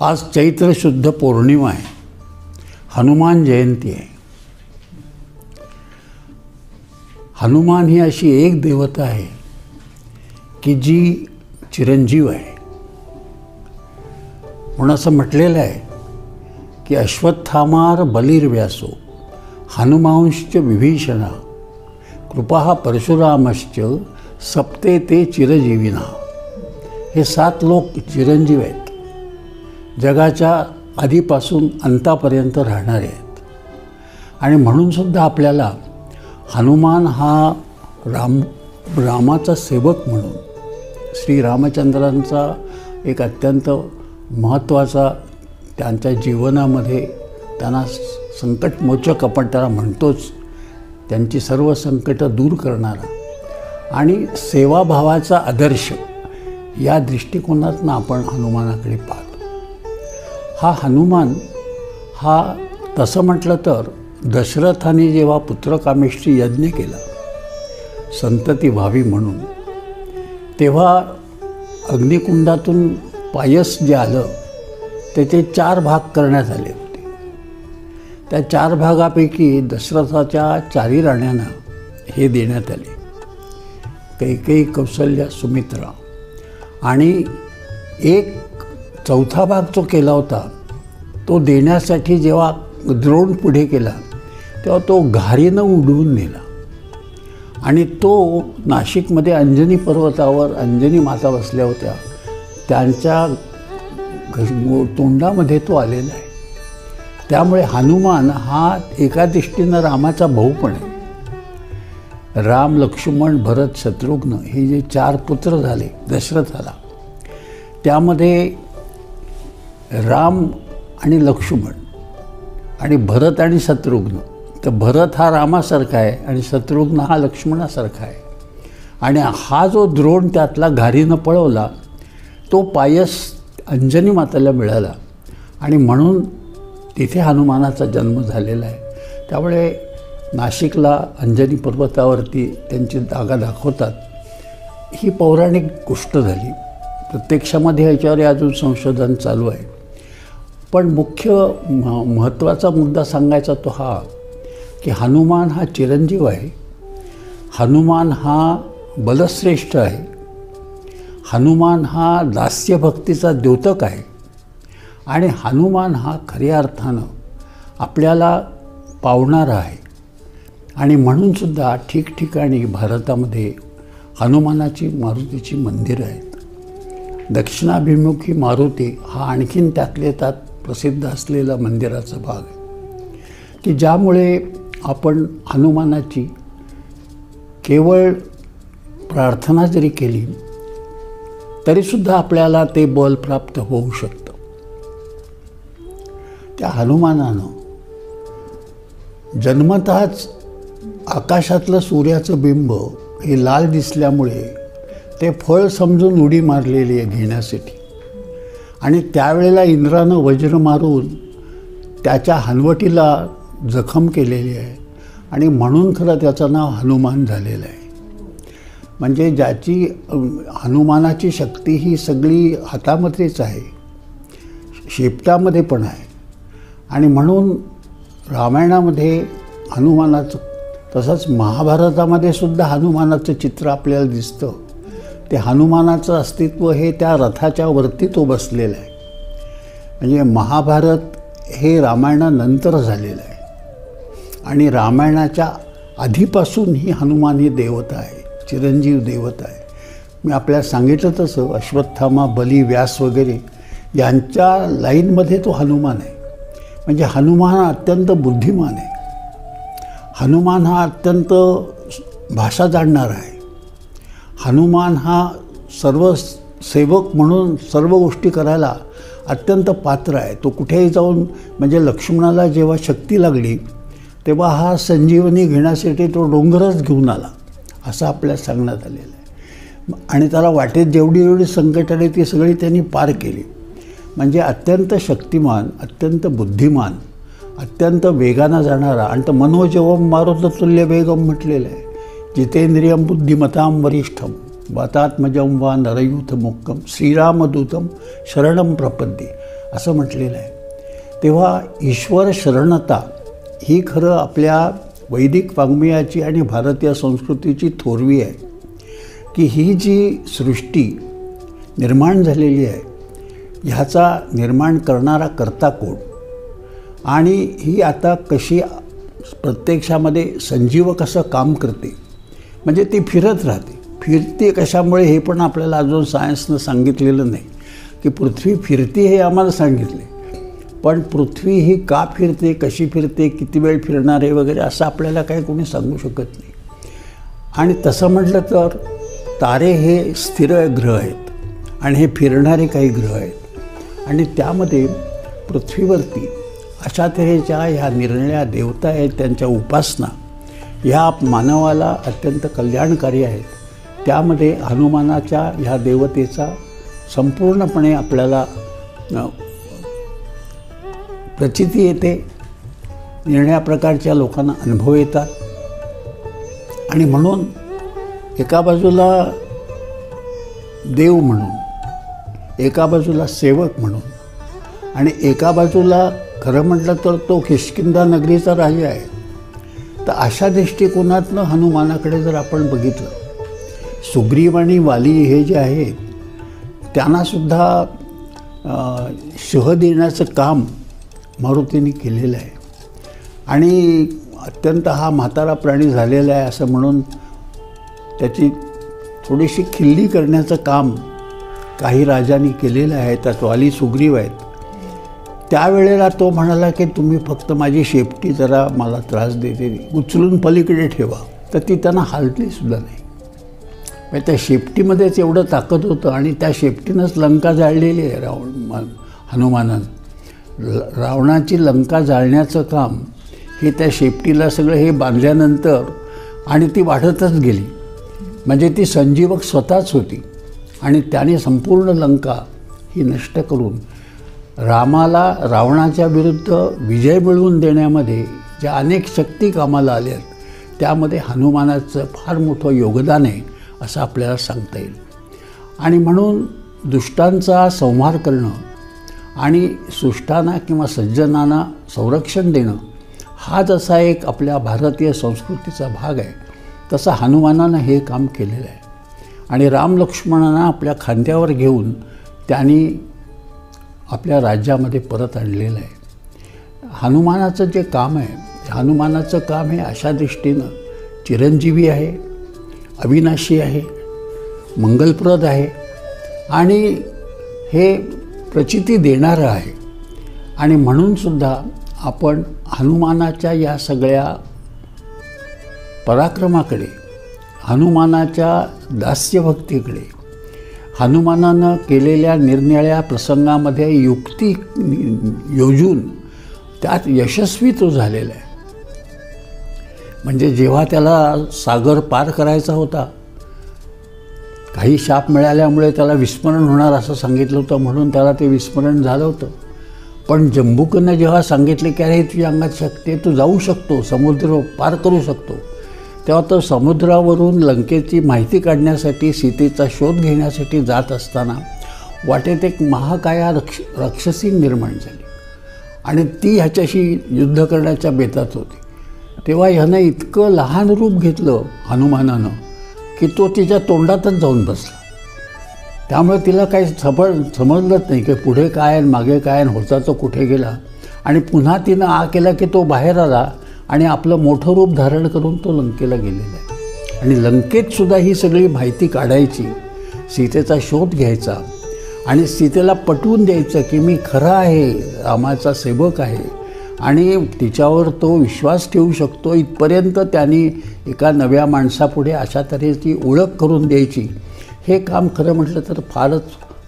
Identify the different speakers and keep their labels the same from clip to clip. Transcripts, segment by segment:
Speaker 1: आज चैत्र शुद्ध पौर्णिमा आहे, हनुमान जयंती आहे. हनुमान ही अशी एक देवता आहे की जी चिरंजीव आहे. म्हणून असं म्हटलेलं आहे की अश्वत्थामार बलिर्व्यासो हनुमांश्च विभीषणा कृपा परशुरामश्च सप्ते ते चिरजीविना. हे 7 लोक चिरंजीव आहेत, जगाच्या आधीपासून अंतापर्यंत राहणारे आहेत. आणि म्हणूनसुद्धा आपल्याला हनुमान हा रामाचा सेवक म्हणून, श्रीरामचंद्रांचा एक अत्यंत महत्त्वाचा, त्यांच्या जीवनामध्ये त्यांना संकटमोचक आपण त्याला म्हणतोच, त्यांची सर्व संकटं दूर करणारा आणि सेवाभावाचा आदर्श, या दृष्टिकोनातून आपण हनुमानाकडे पाहतो. हा हनुमान हा तसं म्हटलं तर दशरथाने जेव्हा पुत्रकामेष्टी यज्ञ केला संतती व्हावी म्हणून, तेव्हा अग्निकुंडातून पायस जे आलं त्याचे 4 भाग करण्यात आले होते. त्या 4 भागापैकी दशरथाच्या 4 राण्यांना हे देण्यात आले, कैकेयी, कौसल्या, सुमित्रा. आणि एक 4था भाग जो केला होता तो देण्यासाठी जेव्हा द्रोण पुढे केला तेव्हा तो घारीनं उडवून नेला. आणि तो नाशिकमध्ये अंजनी पर्वतावर अंजनी माता बसल्या होत्या, त्यांच्या तोंडामध्ये तो आलेला आहे. त्यामुळे हनुमान हा एका दृष्टीनं रामाचा भाऊ पण आहे. राम, लक्ष्मण, भरत, शत्रुघ्न हे जे 4 पुत्र झाले दशरथाला, त्यामध्ये राम आणि लक्ष्मण आणि भरत आणि शत्रुघ्न, तर भरत हा रामासारखा आहे आणि शत्रुघ्न हा लक्ष्मणासारखा आहे. आणि हा जो द्रोण त्यातला घारीनं पळवला तो पायस अंजनी मातेला मिळाला आणि म्हणून तिथे हनुमानाचा जन्म झालेला आहे. त्यामुळे नाशिकला अंजनी पर्वतावरती त्यांची जागा दाखवतात. ही पौराणिक गोष्ट झाली. प्रत्यक्षामध्ये ह्याच्यावर अजून संशोधन चालू आहे. पण मुख्य महत्त्वाचा मुद्दा सांगायचा तो हा की हनुमान हा चिरंजीव आहे, हनुमान हा बलश्रेष्ठ आहे, हनुमान हा दास्यभक्तीचा द्योतक आहे आणि हनुमान हा खऱ्या अर्थानं आपल्याला पावणारा आहे. आणि म्हणूनसुद्धा ठिकठिकाणी भारतामध्ये हनुमानाची, मारुतीची मंदिरं आहेत. दक्षिणाभिमुखी मारुती हा आणखीन त्यातले त्यात प्रसिद्ध असलेला मंदिराचा भाग आहे की ज्यामुळे आपण हनुमानाची केवळ प्रार्थना जरी केली तरीसुद्धा आपल्याला ते बल प्राप्त होऊ शकतं. त्या हनुमानानं जन्मतःच आकाशातलं सूर्याचं बिंब हे लाल दिसल्यामुळे ते फळ समजून उडी मारलेली आहे घेण्यासाठी. आणि त्यावेळेला इंद्रानं वज्र मारून त्याच्या हनवटीला जखम केलेली आहे आणि म्हणून खरं त्याचं नाव हनुमान झालेलं आहे. म्हणजे ज्याची हनुमानाची शक्ती ही सगळी हातामध्येच आहे, शेपटामध्ये पण आहे. आणि म्हणून रामायणामध्ये हनुमानाचं, तसंच महाभारतामध्ये सुद्धा हनुमानाचं चित्र आपल्याला दिसतं. ते हनुमानाचं अस्तित्व हे त्या रथाच्या वरती तो बसलेला आहे. म्हणजे महाभारत हे रामायणानंतर झालेलं आहे आणि रामायणाच्या आधीपासून ही हनुमान ही देवता आहे, चिरंजीव देवता आहे. मी आपल्याला सांगितलं तसं अश्वत्थामा, बली, व्यास वगैरे यांच्या लाईनमध्ये तो हनुमान आहे. म्हणजे हनुमान हा अत्यंत बुद्धिमान आहे, हनुमान हा अत्यंत भाषा जाणणारा आहे, हनुमान हा सर्व सेवक म्हणून सर्व गोष्टी करायला अत्यंत पात्र आहे. तो कुठेही जाऊन, म्हणजे लक्ष्मणाला जेव्हा शक्ती लागली तेव्हा हा संजीवनी घेण्यासाठी तो डोंगरच घेऊन आला असं आपल्याला सांगण्यात आलेलं आहे. आणि त्याला वाटेत जेवढी संकट आली ती सगळी त्यांनी पार केली. म्हणजे अत्यंत शक्तिमान, अत्यंत बुद्धिमान, अत्यंत वेगानं जाणारा. आणि तर मनोजवम मारुततुल्य वेगम म्हटलेलं आहे. जितेंद्रियम बुद्धिमताम वरिष्ठम. वातात्मजं वा नरयूथ मोक्कम श्रीरामदूतम शरणं प्रपद्ये असं म्हटलेलं आहे. तेव्हा ईश्वर शरणता ही खरं आपल्या वैदिक वाङ्मयाची आणि भारतीय संस्कृतीची थोरवी आहे की ही जी सृष्टी निर्माण झालेली आहे ह्याचा निर्माण करणारा कर्ता कोण आणि ही आता कशी प्रत्यक्षामध्ये संजीव कसं काम करते, म्हणजे ती फिरत राहते. फिरते कशामुळे हे पण आपल्याला अजून सायन्सनं सांगितलेलं नाही की पृथ्वी फिरते हे आम्हाला सांगितले, पण पृथ्वी ही का फिरते, कशी फिरते, किती वेळ फिरणार आहे वगैरे असं आपल्याला काही कोणी सांगू शकत नाही. आणि तसं म्हटलं तर तारे हे स्थिर ग्रह आहेत आणि हे फिरणारे काही ग्रह आहेत आणि त्यामध्ये पृथ्वीवरती अशा तऱ्हेच्या ह्या निरनिळ्या देवता आहेत, त्यांच्या उपासना ह्या मानवाला अत्यंत कल्याणकारी आहेत. त्यामध्ये हनुमानाच्या ह्या देवतेचा संपूर्णपणे आपल्याला प्रचिती येते, निरनिळ्या प्रकारच्या लोकांना अनुभव येतात. आणि म्हणून एका बाजूला देव म्हणून, एका बाजूला सेवक म्हणून आणि एका बाजूला खरं म्हटलं तर तो किष्किंधा नगरीचा राजा आहे. तर अशा दृष्टिकोनातनं हनुमानाकडे जर आपण बघितलं, सुग्रीव आणि वाली हे जे आहेत त्यांनासुद्धा शह देण्याचं काम मारुतीने केलेलं आहे आणि अत्यंत हा म्हातारा प्राणी झालेला आहे असं म्हणून त्याची थोडीशी खिल्ली करण्याचं काम काही राजांनी केलेलं आहे. त्यात वाली सुग्रीव आहेत. त्यावेळेला तो म्हणाला की तुम्ही फक्त माझी शेपटी जरा मला त्रास देते, उचलून पलीकडे ठेवा. तर ती त्यांना हाललीसुद्धा नाही. म्हणजे त्या शेपटीमध्येच एवढं ताकद होतं आणि त्या शेपटीनंच लंका जाळलेली आहे हनुमानानं. रावणाची लंका जाळण्याचं काम हे त्या शेपटीला सगळं हे बांधल्यानंतर आणि ती वाढतच गेली, म्हणजे ती संजीवक स्वतःच होती आणि त्याने संपूर्ण लंका ही नष्ट करून रामाला रावणाच्या विरुद्ध विजय मिळवून देण्यामध्ये ज्या अनेक शक्ती कामाला आल्या त्यामध्ये हनुमानाचं फार मोठं योगदान आहे असं आपल्याला सांगता येईल. आणि म्हणून दुष्टांचा संहार करणं आणि सुष्टांना किंवा सज्जनांना संरक्षण देणं हा जसा एक आपल्या भारतीय संस्कृतीचा भाग आहे तसं हनुमानानं हे काम केलेलं आहे. आणि राम लक्ष्मणांना आपल्या खांद्यावर घेऊन त्यांनी आपल्या राज्यामध्ये परत आणलेलं आहे. हनुमानाचं जे काम आहे, हनुमानाचं काम हे अशा दृष्टीनं चिरंजीवी आहे, अविनाशी आहे, मंगलप्रद आहे आणि हे प्रचिती देणारं आहे. आणि म्हणूनसुद्धा आपण हनुमानाच्या या सगळ्या पराक्रमाकडे, हनुमानाच्या दास्यभक्तीकडे, हनुमानानं केलेल्या निरनिराळ्या प्रसंगामध्ये युक्ती योजून त्यात यशस्वी तो झालेला आहे. म्हणजे जेव्हा त्याला सागर पार करायचा होता, काही शाप मिळाल्यामुळे त्याला विस्मरण होणार असं सांगितलं होतं म्हणून त्याला ते विस्मरण झालं होतं. पण जंबुकनं जेव्हा सांगितले की अरे तुझ्या अंगात शक्ती आहे, तू जाऊ शकतो, समुद्र पार करू शकतो, तेव्हा तो समुद्रावरून लंकेची माहिती काढण्यासाठी, सीतेचा शोध घेण्यासाठी जात असताना वाटेत एक महाकाया राक्षसी निर्माण झाली आणि ती ह्याच्याशी युद्ध करण्याच्या बेतात होती. तेव्हा ह्यानं इतकं लहान रूप घेतलं हनुमानानं की तो तिच्या तोंडातच जाऊन बसला. त्यामुळे तिला काही समजलंच नाही की पुढे काय आणि मागे काय आणि होता तो कुठे गेला. आणि पुन्हा तिनं केला की तो बाहेर आला आणि आपलं मोठं रूप धारण करून तो लंकेला गेलेला आहे. आणि लंकेतसुद्धा ही सगळी माहिती काढायची, सीतेचा शोध घ्यायचा आणि सीतेला पटवून द्यायचं की मी खरा आहे, रामाचा सेवक आहे आणि तिच्यावर तो विश्वास ठेवू शकतो. इथपर्यंत त्यांनी एका नव्या माणसापुढे अशा तऱ्हेची ओळख करून द्यायची. हे काम खरं म्हटलं तर फारच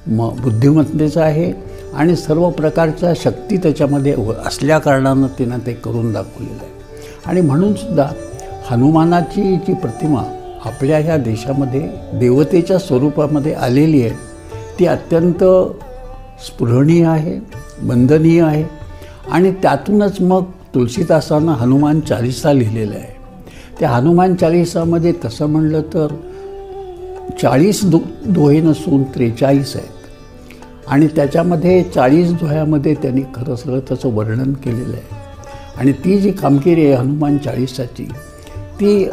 Speaker 1: बुद्धिमत्तेचं आहे आणि सर्व प्रकारच्या शक्ती त्याच्यामध्ये असल्याकारणानं तिनं ते करून दाखवलेलं आहे. आणि म्हणूनसुद्धा हनुमानाची जी प्रतिमा आपल्या ह्या देशामध्ये देवतेच्या स्वरूपामध्ये आलेली आहे ती अत्यंत स्पृहणीय आहे, वंदनीय आहे. आणि त्यातूनच मग तुलसीदासानं हनुमान चालीसा लिहिलेलं आहे. त्या हनुमान चालीसामध्ये तसं म्हणलं तर 40 दोहे नसून 43 आहेत आणि त्याच्यामध्ये 40 दोह्यामध्ये त्यांनी खरं सगळं त्याचं वर्णन केलेलं आहे. आणि ती जी कामगिरी आहे हनुमान 40ची, ती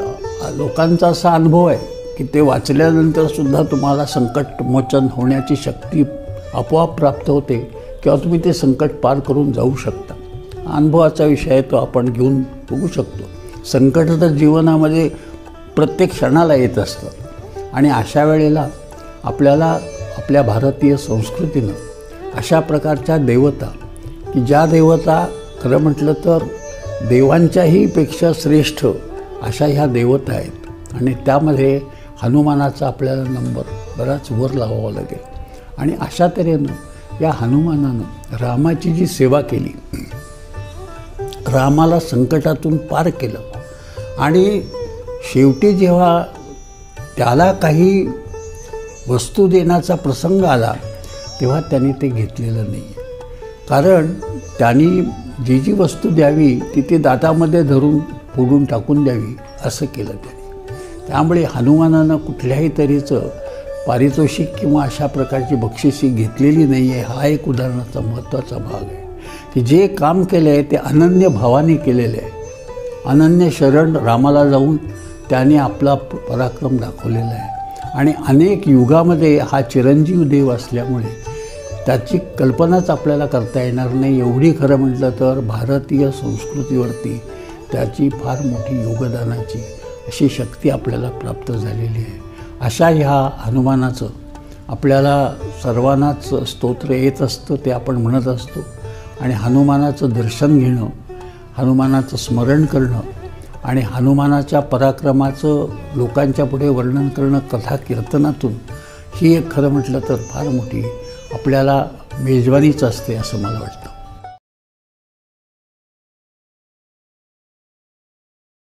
Speaker 1: लोकांचा असा अनुभव आहे की ते वाचल्यानंतरसुद्धा तुम्हाला संकटमोचन होण्याची शक्ती आपोआप प्राप्त होते किंवा तुम्ही ते संकट पार करून जाऊ शकता. अनुभवाचा विषय तो आपण घेऊन बघू शकतो. संकट तर जीवनामध्ये प्रत्येक क्षणाला येत असतं आणि अशा वेळेला आपल्याला आपल्या भारतीय संस्कृतीनं अशा प्रकारच्या देवता की ज्या देवता खरं म्हटलं तर देवांच्याही पेक्षा श्रेष्ठ अशा ह्या देवता आहेत आणि त्यामध्ये हनुमानाचा आपल्याला नंबर बराच वर लावावा लागेल. आणि अशा तऱ्हेनं या हनुमानानं रामाची जी सेवा केली, रामाला संकटातून पार केलं आणि शेवटी जेव्हा त्याला काही वस्तू देण्याचा प्रसंग आला तेव्हा त्यांनी ते घेतलेलं नाही. कारण त्यांनी जी जी वस्तू द्यावी ती दातामध्ये धरून फोडून टाकून द्यावी असं केलं त्यांनी. त्यामुळे हनुमानानं कुठल्याही तऱ्हेचं पारितोषिक किंवा अशा प्रकारची बक्षिसी घेतलेली नाही आहे. हा एक उदाहरणाचा महत्त्वाचा भाग आहे की जे काम केलं आहे ते अनन्य भावाने केलेलं आहे. अनन्य शरण रामाला जाऊन त्याने आपला पराक्रम दाखवलेला आहे आणि अनेक युगामध्ये हा चिरंजीव देव असल्यामुळे त्याची कल्पनाच आपल्याला करता येणार नाही. एवढी खरं म्हटलं तर भारतीय संस्कृतीवरती त्याची फार मोठी योगदानाची अशी शक्ती आपल्याला प्राप्त झालेली आहे. अशा ह्या हनुमानाचं आपल्याला सर्वांनाच स्तोत्र येत असतं, ते आपण म्हणत असतो. आणि हनुमानाचं दर्शन घेणं, हनुमानाचं स्मरण करणं आणि हनुमानाच्या पराक्रमाचं लोकांच्या पुढे वर्णन करणं कथा कीर्तनातून, ही एक खरं म्हटलं तर फार मोठी आपल्याला मेजवानीच असते असं मला वाटतं.